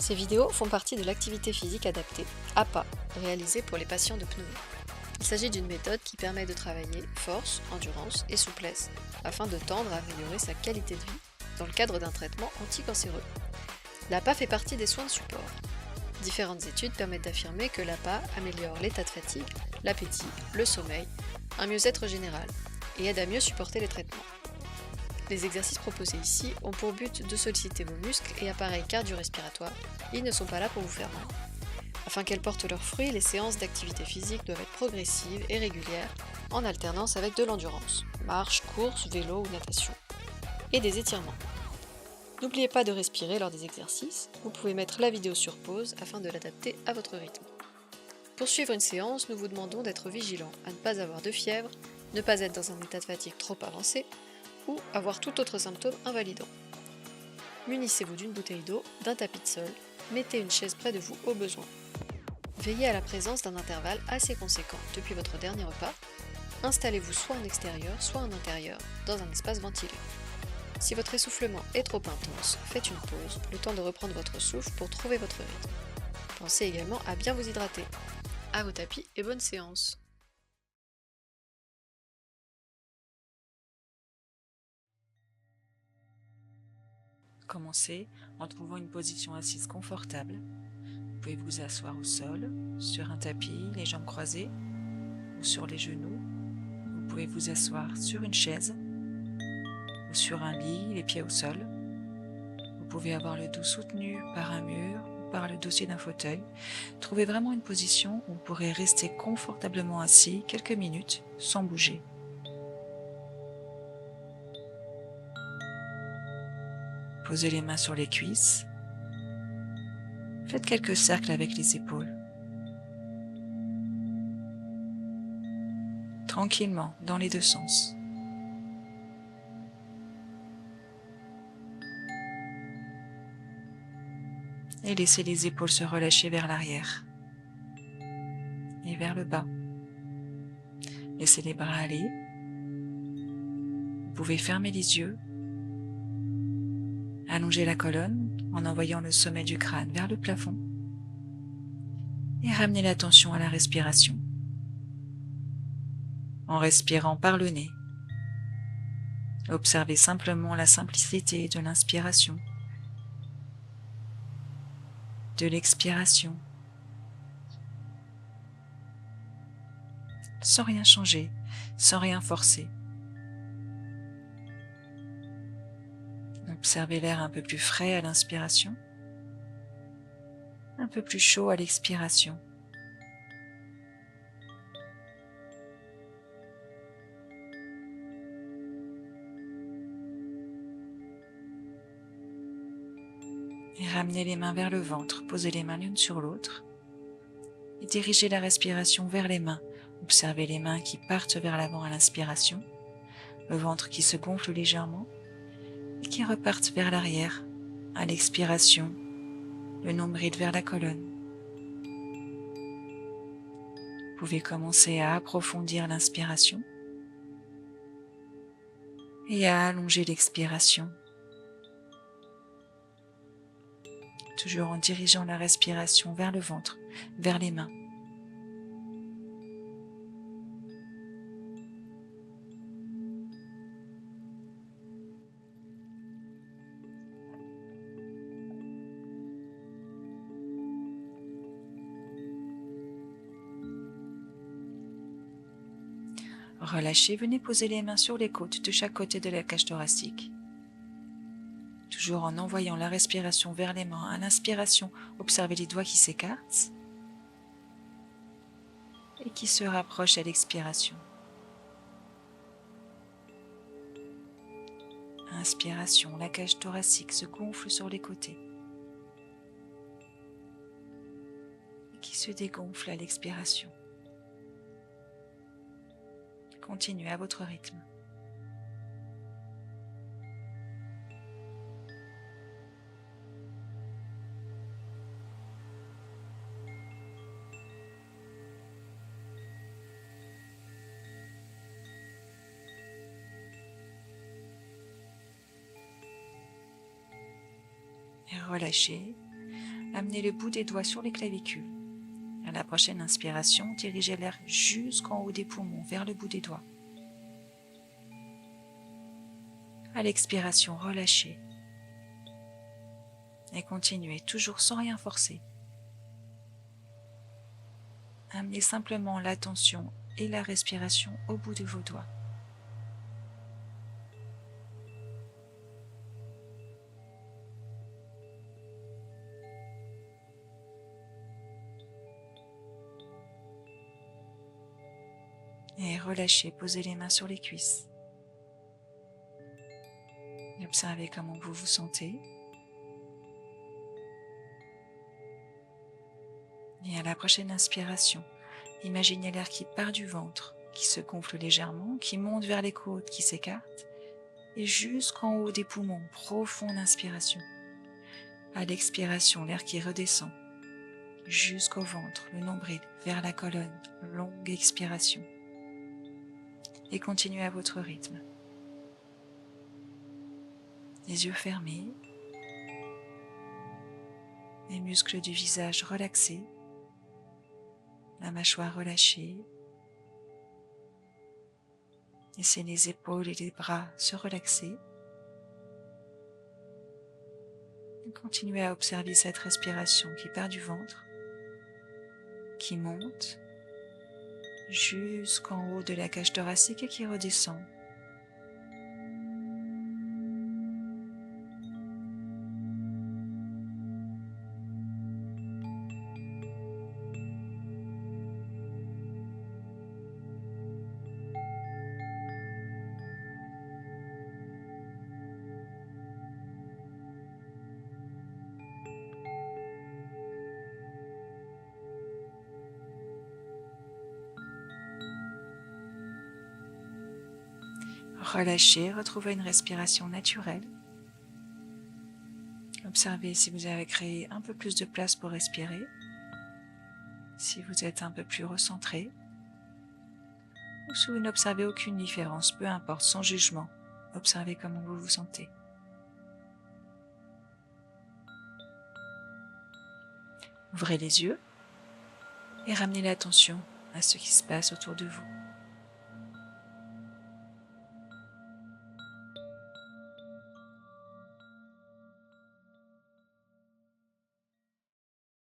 Ces vidéos font partie de l'activité physique adaptée, APA, réalisée pour les patients de pneumo. Il s'agit d'une méthode qui permet de travailler force, endurance et souplesse, afin de tendre à améliorer sa qualité de vie dans le cadre d'un traitement anticancéreux. L'APA fait partie des soins de support. Différentes études permettent d'affirmer que l'APA améliore l'état de fatigue, l'appétit, le sommeil, un mieux-être général, et aide à mieux supporter les traitements. Les exercices proposés ici ont pour but de solliciter vos muscles et appareils cardio-respiratoires. Ils ne sont pas là pour vous faire mal. Afin qu'elles portent leurs fruits, les séances d'activité physique doivent être progressives et régulières, en alternance avec de l'endurance, marche, course, vélo ou natation, et des étirements. N'oubliez pas de respirer lors des exercices, vous pouvez mettre la vidéo sur pause afin de l'adapter à votre rythme. Pour suivre une séance, nous vous demandons d'être vigilant à ne pas avoir de fièvre, ne pas être dans un état de fatigue trop avancé, ou avoir tout autre symptôme invalidant. Munissez-vous d'une bouteille d'eau, d'un tapis de sol, mettez une chaise près de vous au besoin. Veillez à la présence d'un intervalle assez conséquent depuis votre dernier repas. Installez-vous soit en extérieur, soit en intérieur, dans un espace ventilé. Si votre essoufflement est trop intense, faites une pause, le temps de reprendre votre souffle pour trouver votre rythme. Pensez également à bien vous hydrater. À vos tapis et bonne séance. Commencez en trouvant une position assise confortable. Vous pouvez vous asseoir au sol, sur un tapis, les jambes croisées ou sur les genoux. Vous pouvez vous asseoir sur une chaise ou sur un lit, les pieds au sol. Vous pouvez avoir le dos soutenu par un mur ou par le dossier d'un fauteuil. Trouvez vraiment une position où vous pourrez rester confortablement assis quelques minutes sans bouger. Posez les mains sur les cuisses. Faites quelques cercles avec les épaules. Tranquillement, dans les deux sens. Et laissez les épaules se relâcher vers l'arrière et vers le bas. Laissez les bras aller. Vous pouvez fermer les yeux, allonger la colonne en envoyant le sommet du crâne vers le plafond et ramener l'attention à la respiration. En respirant par le nez, observez simplement la simplicité de l'inspiration, de l'expiration, sans rien changer, sans rien forcer. Observez l'air un peu plus frais à l'inspiration, un peu plus chaud à l'expiration. Et ramenez les mains vers le ventre, posez les mains l'une sur l'autre et dirigez la respiration vers les mains. Observez les mains qui partent vers l'avant à l'inspiration, le ventre qui se gonfle légèrement et qui repartent vers l'arrière à l'expiration, le nombril vers la colonne. Vous pouvez commencer à approfondir l'inspiration et à allonger l'expiration, toujours en dirigeant la respiration vers le ventre, vers les mains. Relâchez, venez poser les mains sur les côtes de chaque côté de la cage thoracique. Toujours en envoyant la respiration vers les mains. À l'inspiration, observez les doigts qui s'écartent et qui se rapprochent à l'expiration. Inspiration, la cage thoracique se gonfle sur les côtés et qui se dégonfle à l'expiration. Continuez à votre rythme. Et relâchez. amenez le bout des doigts sur les clavicules. À la prochaine inspiration, dirigez l'air jusqu'en haut des poumons, vers le bout des doigts. À l'expiration, relâchez. Et continuez, toujours sans rien forcer. Amenez simplement l'attention et la respiration au bout de vos doigts. Et relâchez, posez les mains sur les cuisses. Et observez comment vous vous sentez. Et à la prochaine inspiration, imaginez l'air qui part du ventre, qui se gonfle légèrement, qui monte vers les côtes, qui s'écarte, et jusqu'en haut des poumons, profonde inspiration. À l'expiration, l'air qui redescend, jusqu'au ventre, le nombril, vers la colonne, longue expiration. Et continuez à votre rythme. Les yeux fermés, les muscles du visage relaxés, la mâchoire relâchée. Laissez les épaules et les bras se relaxer. Et continuez à observer cette respiration qui part du ventre, qui monte jusqu'en haut de la cage thoracique et qui redescend. Relâchez, retrouvez une respiration naturelle. Observez si vous avez créé un peu plus de place pour respirer, si vous êtes un peu plus recentré, ou si vous n'observez aucune différence, peu importe, sans jugement. Observez comment vous vous sentez. Ouvrez les yeux et ramenez l'attention à ce qui se passe autour de vous.